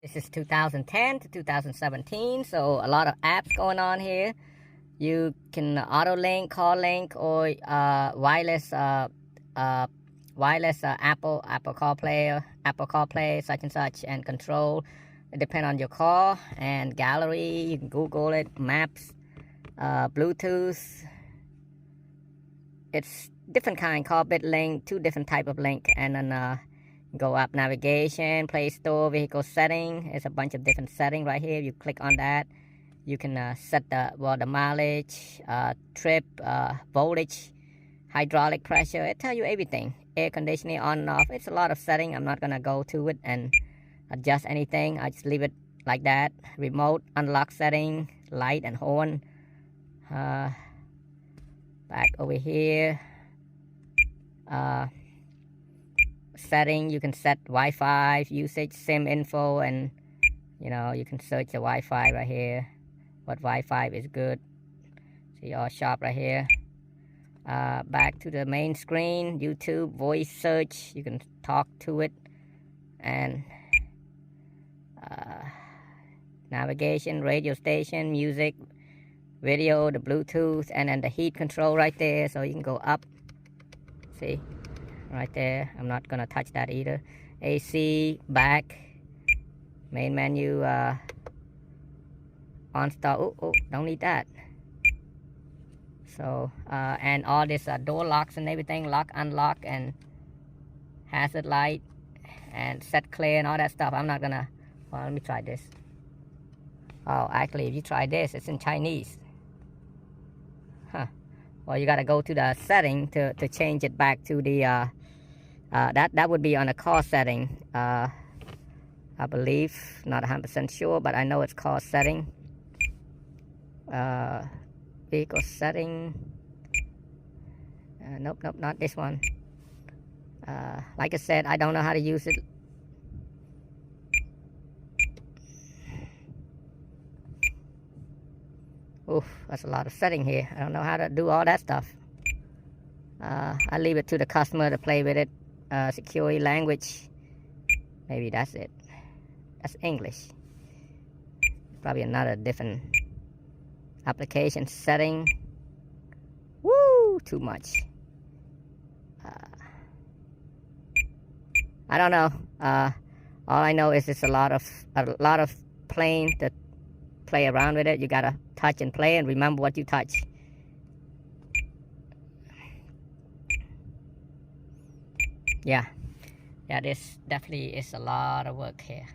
This is 2010 to 2017, so a lot of apps going on here. You can auto link, call link, or wireless Apple CarPlay, such and such, and control. It depends on your car. And gallery, you can Google it. Maps, Bluetooth. It's different kind. Carbit link, two different type of link, and then go up navigation, Play Store, vehicle setting. It's a bunch of different settings right here. You click on that, you can set the mileage, trip, voltage, hydraulic pressure. It tells you everything. Air conditioning on and off. It's a lot of setting. I'm not gonna go to it and adjust anything. I just leave it like that. Remote unlock setting, light and horn. Back over here. Setting, you can set Wi-Fi usage, SIM info, and you can search the Wi-Fi right here. What Wi-Fi is good. See all sharp right here. Back to the main screen, YouTube, voice search, you can talk to it, and navigation, radio station, music, video, the Bluetooth, and then the heat control right there, so you can go up, see, right there. I'm not gonna touch that either. AC, back, main menu, on start. Oh, don't need that. So and all this door locks and everything, lock, unlock, and hazard light, and set clear and all that stuff. I'm not gonna. Well, let me try this. Oh, actually, if you try this, it's in Chinese. Huh. Well, you gotta go to the setting to change it back to the that would be on a car setting. I believe, not 100% sure, but I know it's car setting. Vehicle setting. Nope, not this one. Like I said, I don't know how to use it. Oof, that's a lot of setting here. I don't know how to do all that stuff. I leave it to the customer to play with it. Security language. Maybe that's it. That's English. Probably another different application setting. Woo, too much. I don't know. All I know is it's a lot of playing to play around with it. You gotta touch and play and remember what you touch. Yeah, this definitely is a lot of work here.